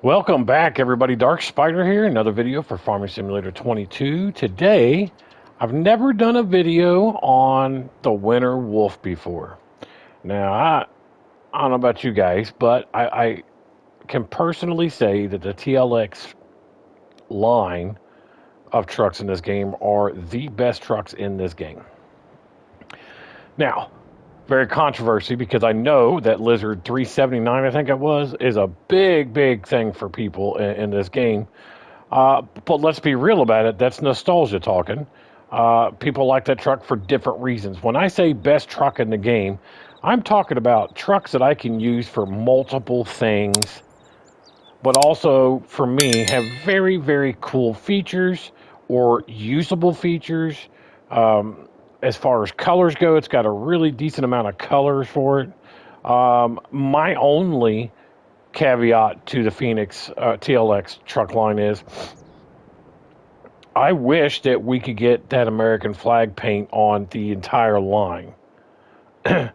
Welcome back, everybody. DarkSpyder here. Another video for Farming Simulator 22. Today, I've never done a video on the winter wolf before. Now, I don't know about you guys, but I can personally say that the TLX line of trucks in this game are the best trucks in this game. Now, very controversy because I know that Lizard 379, I think it was, is a big thing for people in this game. But let's be real about it. That's nostalgia talking. People like that truck for different reasons. When I say best truck in the game, I'm talking about trucks that I can use for multiple things, but also, for me, have very cool features or usable features. As far as colors go, it's got a really decent amount of colors for it. My only caveat to the Phoenix TLX truck line is I wish that we could get that American flag paint on the entire line. But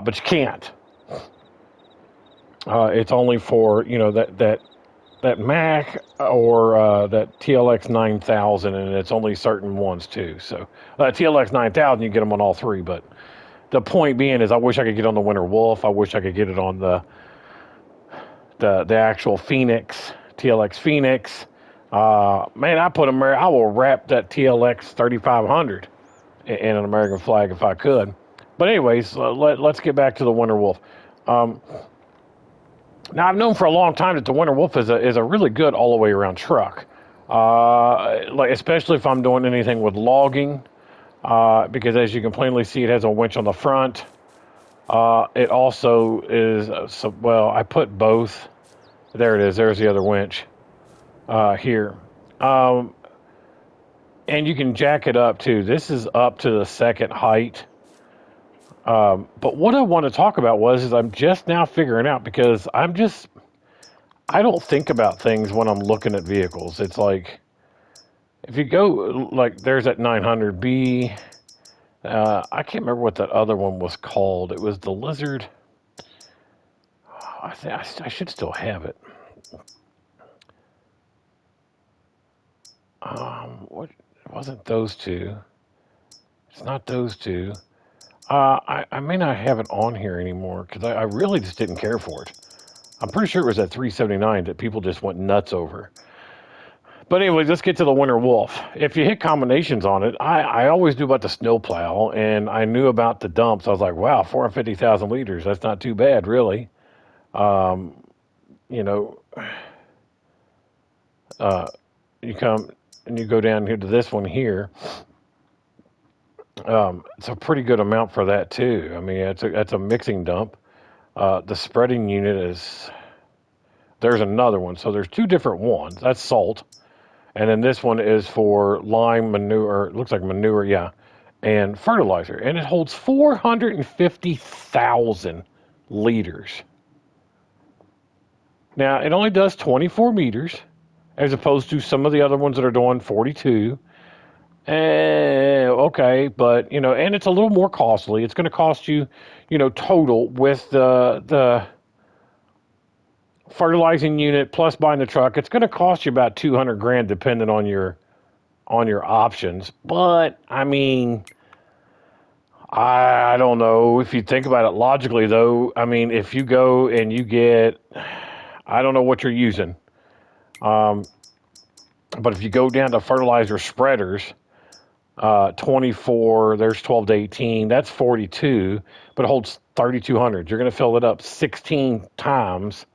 you can't. It's only for, you know, that Mac or that TLX 9000, and it's only certain ones too. So TLX 9000, you get them on all three. But the point being is, I wish I could get on the Winter Wolf. I wish I could get it on the actual Phoenix, TLX Phoenix. Man, I will wrap that TLX 3500 in an American flag if I could. But anyways, let's get back to the Winter Wolf. Now, I've known for a long time that the Winter Wolf is a really good all the way around truck. Like especially if I'm doing anything with logging, because as you can plainly see, it has a winch on the front. It also is I put both. There it is. There's the other winch here, and you can jack it up too. This is up to the second height. But what I want to talk about is I'm just now figuring out, because I don't think about things when I'm looking at vehicles. It's like, if you go, like, there's that 900B. I can't remember what that other one was called. It was the Lizard. I should still have it. What? It wasn't those two. It's not those two. I may not have it on here anymore because I really just didn't care for it. I'm pretty sure it was that 379 that people just went nuts over. But anyway, let's get to the Winter Wolf. If you hit combinations on it, I always do about the snowplow, and I knew about the dumps. I was like, wow, 450,000 liters. That's not too bad, really. You know, you come and you go down here to this one here. It's a pretty good amount for that too. I mean, that's a mixing dump. The spreading unit there's another one. So there's two different ones. That's salt. And then this one is for lime, manure, it looks like manure, yeah, and fertilizer. And it holds 450,000 liters. Now, it only does 24 meters, as opposed to some of the other ones that are doing 42. Okay, but, you know, and it's a little more costly. It's going to cost you, you know, total with the fertilizing unit plus buying the truck. It's going to cost you about $200,000 depending on your options. But I mean, I don't know if you think about it logically, though. I mean, if you go and you get, I don't know what you're using, but if you go down to fertilizer spreaders. 24, there's 12 to 18, that's 42, but it holds 3,200. You're going to fill it up 16 times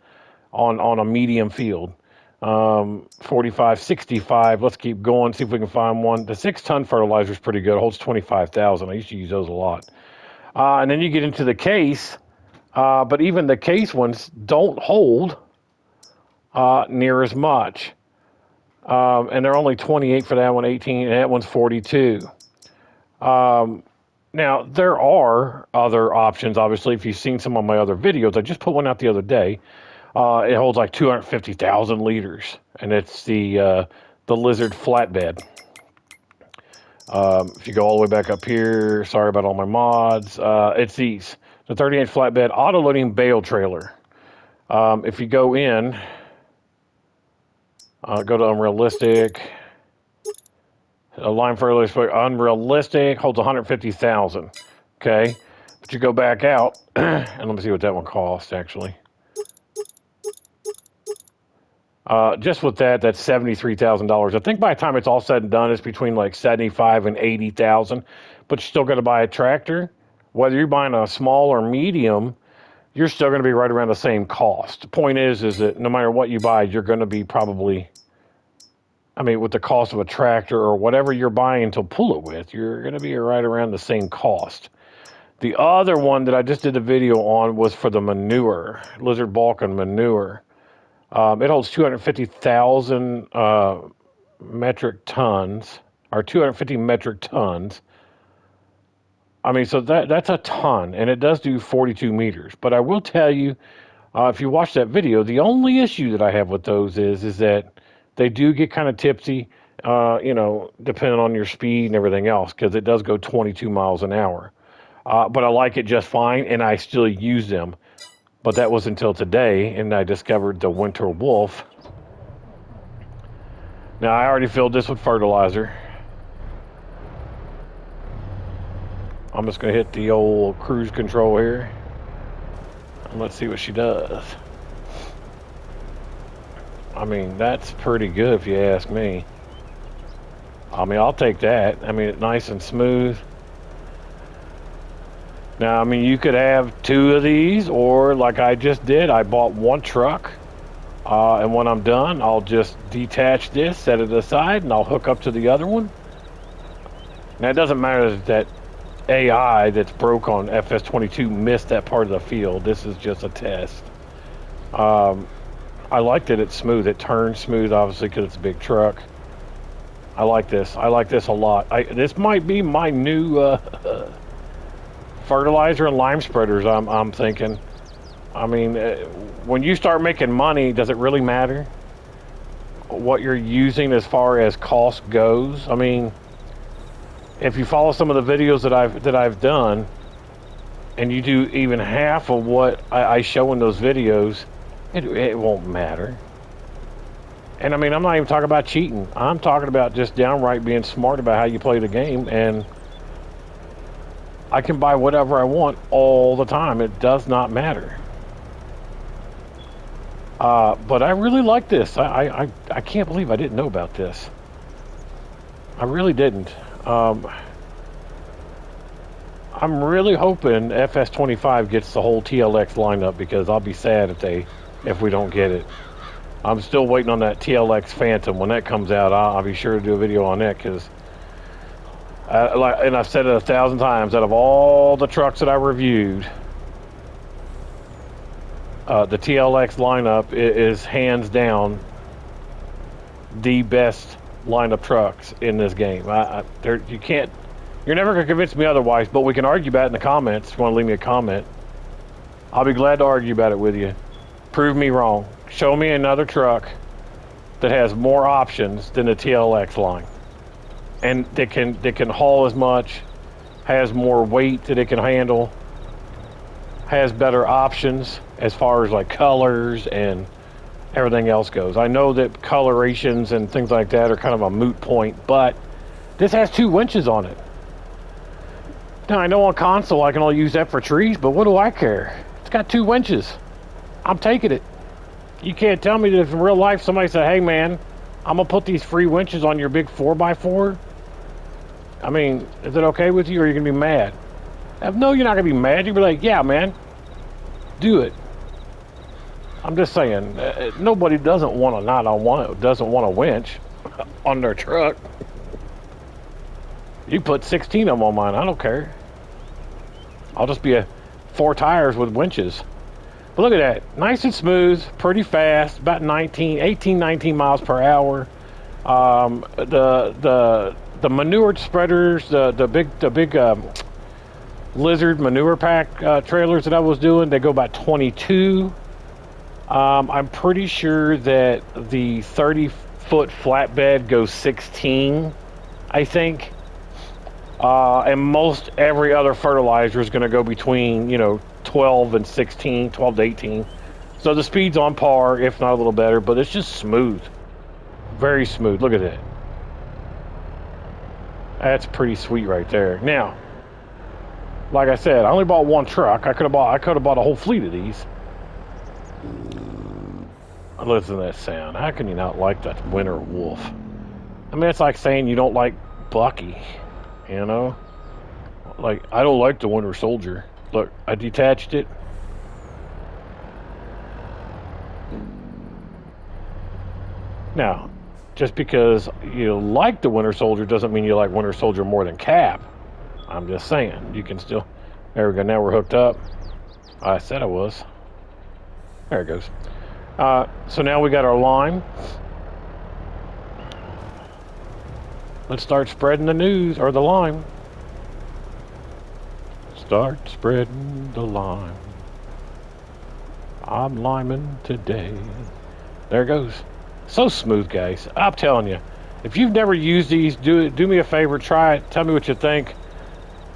on a medium field. 45, 65, let's keep going, see if we can find one. The 6-ton fertilizer is pretty good, it holds 25,000. I used to use those a lot. And then you get into the case, but even the case ones don't hold near as much. And they're only 28 for that one, 18, and that one's 42. Now, there are other options, obviously. If you've seen some of my other videos, I just put one out the other day. It holds like 250,000 liters, and it's the Lizard flatbed. If you go all the way back up here, sorry about all my mods, it's these. The 30-inch flatbed auto-loading bale trailer. If you go in, Go to unrealistic. Line fertilizer unrealistic holds 150,000. Okay, but you go back out and let me see what that one costs actually. Just with that, that's $73,000. I think by the time it's all said and done, it's between like 75 and 80,000. But you're still going to buy a tractor, whether you're buying a small or medium. You're still going to be right around the same cost. The point is that no matter what you buy, you're going to be probably, I mean, with the cost of a tractor or whatever you're buying to pull it with, you're going to be right around the same cost. The other one that I just did a video on was for the manure, lizard bulk and manure. It holds 250,000 metric tons, or 250 metric tons. I mean, so that's a ton, and it does do 42 meters. But I will tell you, if you watch that video, the only issue that I have with those is that they do get kind of tipsy, you know, depending on your speed and everything else, because it does go 22 miles an hour. But I like it just fine, and I still use them. But that was until today, and I discovered the winter wolf. Now, I already filled this with fertilizer. I'm just going to hit the old cruise control here. And let's see what she does. I mean, that's pretty good if you ask me. I mean, I'll take that. I mean, it's nice and smooth. Now, I mean, you could have two of these, or like I just did, I bought one truck. And when I'm done, I'll just detach this, set it aside, and I'll hook up to the other one. Now, it doesn't matter that AI that's broke on FS22 missed that part of the field. This is just a test. I like that it's smooth. It turns smooth, obviously, because it's a big truck. I like this. I like this a lot. This might be my new fertilizer and lime spreaders, I'm thinking. I mean, when you start making money, does it really matter what you're using as far as cost goes? I mean, if you follow some of the videos that I've done, and you do even half of what I show in those videos, it won't matter. And I mean, I'm not even talking about cheating. I'm talking about just downright being smart about how you play the game, and I can buy whatever I want all the time. It does not matter. But I really like this. I can't believe I didn't know about this. I really didn't. I'm really hoping FS25 gets the whole TLX lineup, because I'll be sad if we don't get it. I'm still waiting on that TLX Phantom. When that comes out, I'll be sure to do a video on that, because and I've said it 1,000 times, out of all the trucks that I reviewed, the TLX lineup is hands down the best lineup trucks in this game. You're never going to convince me otherwise, but we can argue about it in the comments. If you want to leave me a comment, I'll be glad to argue about it with you. Prove me wrong. Show me another truck that has more options than the TLX line, and that can haul as much, has more weight that it can handle, has better options as far as like colors and everything else goes. I know that colorations and things like that are kind of a moot point, but this has 2 winches on it. Now, I know on console I can only use that for trees, but what do I care? It's got 2 winches. I'm taking it. You can't tell me that if in real life somebody said, hey man, I'm gonna put these free winches on your big 4x4. I mean, is it okay with you, or are you gonna be mad? No, you're not gonna be mad. You'll be like, yeah man, do it. I'm just saying, nobody doesn't want a winch on their truck. You put 16 of them on mine, I don't care. I'll just be 4 tires with winches. But look at that, nice and smooth, pretty fast, about 18, 19 miles per hour. The manure spreaders, the big lizard manure pack trailers that I was doing, they go about 22. I'm pretty sure that the 30-foot flatbed goes 16, I think. And most every other fertilizer is going to go between, 12 and 16, 12 to 18. So the speed's on par, if not a little better, but it's just smooth. Very smooth. Look at that. That's pretty sweet right there. Now, like I said, I only bought one truck. I could have bought a whole fleet of these. Listen to that sound. How can you not like that Winter Wolf? I mean, it's like saying you don't like Bucky, you know? Like, I don't like the Winter Soldier. Look, I detached it. Now, just because you like the Winter Soldier doesn't mean you like Winter Soldier more than Cap. I'm just saying, you can still... There we go, now we're hooked up. I said I was. There it goes. So now we got our lime. Let's start spreading the news, or the lime. Start spreading the lime. I'm liming today. There it goes. So smooth, guys. I'm telling you. If you've never used these, do me a favor. Try it. Tell me what you think.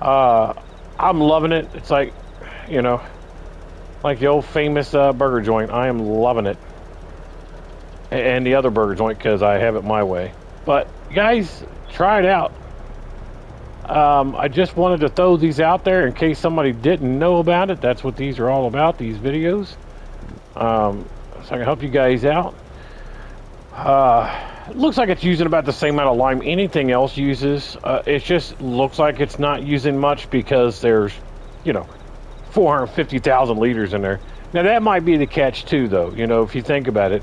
I'm loving it. It's like, you know, like the old famous burger joint. I am loving it. And the other burger joint, because I have it my way. But, guys, try it out. I just wanted to throw these out there in case somebody didn't know about it. That's what these are all about, these videos. So I can help you guys out. It looks like it's using about the same amount of lime anything else uses. It just looks like it's not using much because there's, you know, 450,000 liters in there. Now that might be the catch too, though. You know, if you think about it,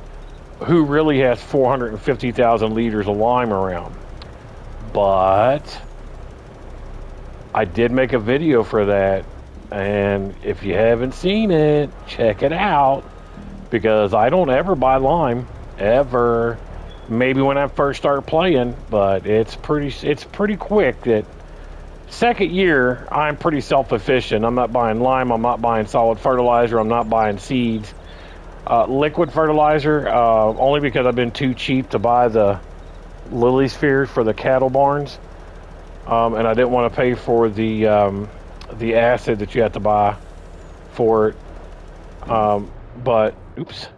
who really has 450,000 liters of lime around? But I did make a video for that, and if you haven't seen it, check it out, because I don't ever buy lime, ever. Maybe when I first start playing, but it's pretty quick. That second year, I'm pretty self-efficient. I'm not buying lime, I'm not buying solid fertilizer, I'm not buying seeds. Liquid fertilizer, only because I've been too cheap to buy the lily spheres for the cattle barns. And I didn't want to pay for the acid that you have to buy for it. But, oops.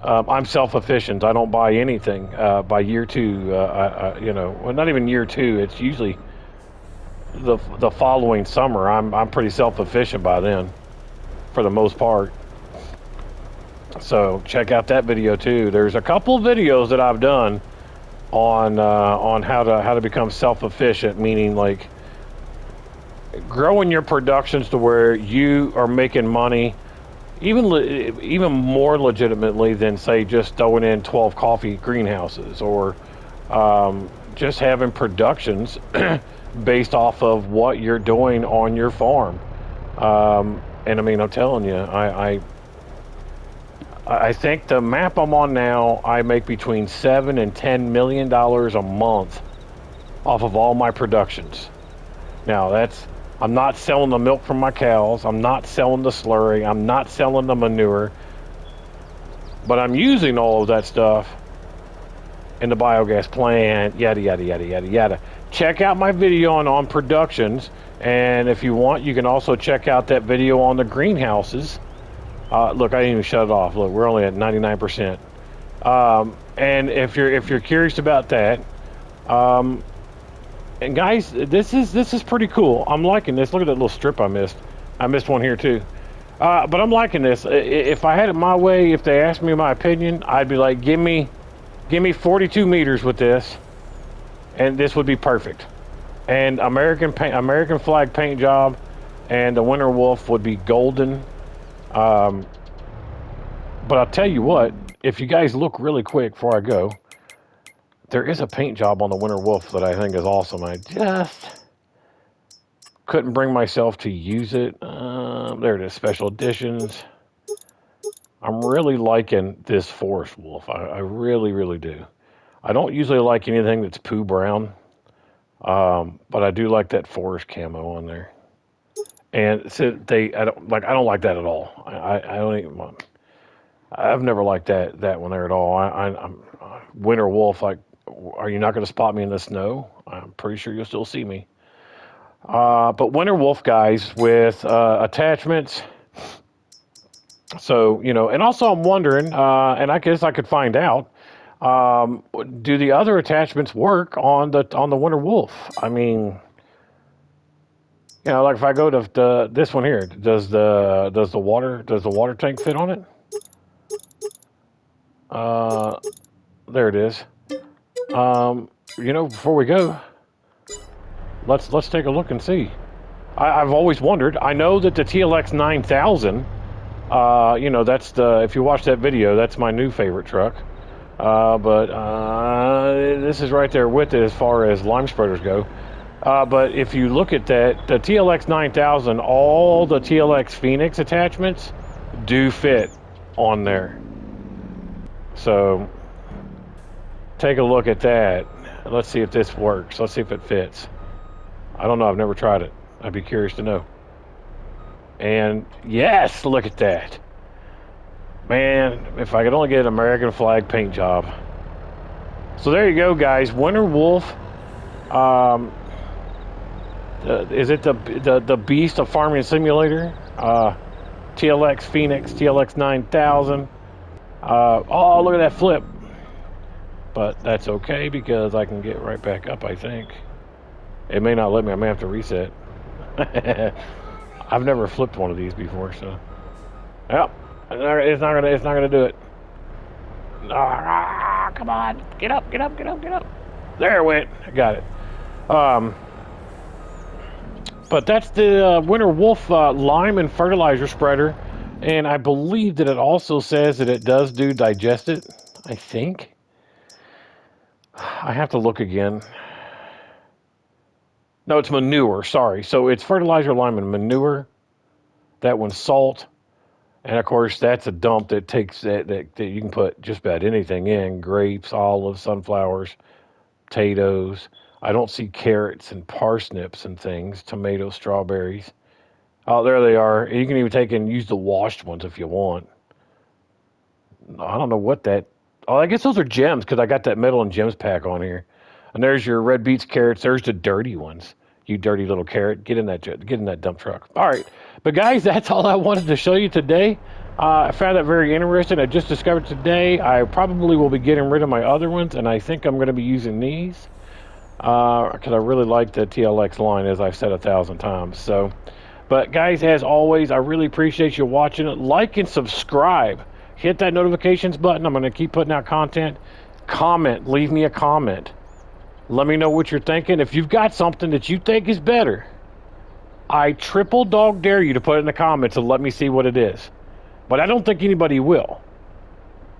I'm self-efficient. I don't buy anything. By year two, you know, well, not even year two. It's usually the following summer. I'm pretty self-efficient by then, for the most part. So check out that video too. There's a couple of videos that I've done on how to become self-efficient, meaning like growing your productions to where you are making money even more legitimately than, say, just throwing in 12 coffee greenhouses, or just having productions based off of what you're doing on your farm. And I mean, I'm telling you, I think the map I'm on now, I make between $7 and $10 million a month off of all my productions. Now I'm not selling the milk from my cows, I'm not selling the slurry, I'm not selling the manure, but I'm using all of that stuff in the biogas plant, yada, yada, yada, yada, yada. Check out my video on productions, and if you want, you can also check out that video on the greenhouses. Look, I didn't even shut it off. Look, we're only at 99%. And if you're curious about that, and guys, this is pretty cool. I'm liking this. Look at that little strip I missed. I missed one here too. But I'm liking this. If I had it my way, if they asked me my opinion, I'd be like, give me 42 meters with this, and this would be perfect. And American flag paint job, and the Winter Wolf would be golden. But I'll tell you what, if you guys look really quick before I go, there is a paint job on the Winter Wolf that I think is awesome. I just couldn't bring myself to use it. There it is, special editions. I'm really liking this Forest Wolf. I really, really do. I don't usually like anything that's poo brown, but I do like that forest camo on there. And so I don't like that at all. I don't even. I've never liked that one there at all. I'm Winter Wolf. Like, are you not going to spot me in the snow? I'm pretty sure you'll still see me. But Winter Wolf, guys, with attachments. So, you know, and also I'm wondering, and I guess I could find out, Do the other attachments work on the Winter Wolf? I mean, you know, like if I go to this one here, does the water tank fit on it? There it is. You know, before we go, let's take a look and see. I've always wondered. I know that the TLX 9000, you know, that's if you watch that video, that's my new favorite truck. But this is right there with it as far as lime spreaders go. But if you look at that, the TLX 9000, all the TLX Phoenix attachments do fit on there. So take a look at that. Let's see if this works. Let's see if it fits. I don't know. I've never tried it. I'd be curious to know. And yes, look at that. Man, if I could only get an American flag paint job. So there you go, guys. Winter Wolf. Is it the Beast of Farming Simulator? TLX Phoenix, TLX 9000. Oh, look at that flip. But that's okay because I can get right back up, I think. It may not let me. I may have to reset. I've never flipped one of these before, so. Yep. It's not gonna do it. Ah, come on. Get up. There it went. I got it. But that's the Winter Wolf lime and fertilizer spreader. And I believe that it also says that it does do digested, I think. I have to look again. No, it's manure, sorry. So it's fertilizer, lime, and manure. That one's salt. And of course, that's a dump that takes that you can put just about anything in. Grapes, olives, sunflowers, potatoes. I don't see carrots and parsnips and things. Tomatoes, strawberries. Oh, there they are. You can even take and use the washed ones if you want. I don't know what that... Oh, I guess those are gems because I got that metal and gems pack on here. And there's your red beets, carrots. There's the dirty ones. You dirty little carrot. Get in that dump truck. All right. But guys, that's all I wanted to show you today. I found that very interesting. I just discovered today I probably will be getting rid of my other ones, and I think I'm going to be using these because I really like the TLX line, as I've said 1,000 times. So, but guys, as always, I really appreciate you watching it. Like and subscribe. Hit that notifications button. I'm going to keep putting out content. Comment. Leave me a comment. Let me know what you're thinking. If you've got something that you think is better, I triple dog dare you to put it in the comments and let me see what it is. But I don't think anybody will.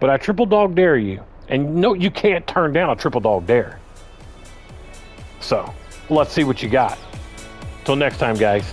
But I triple dog dare you. And no, you can't turn down a triple dog dare. So, let's see what you got. Till next time, guys.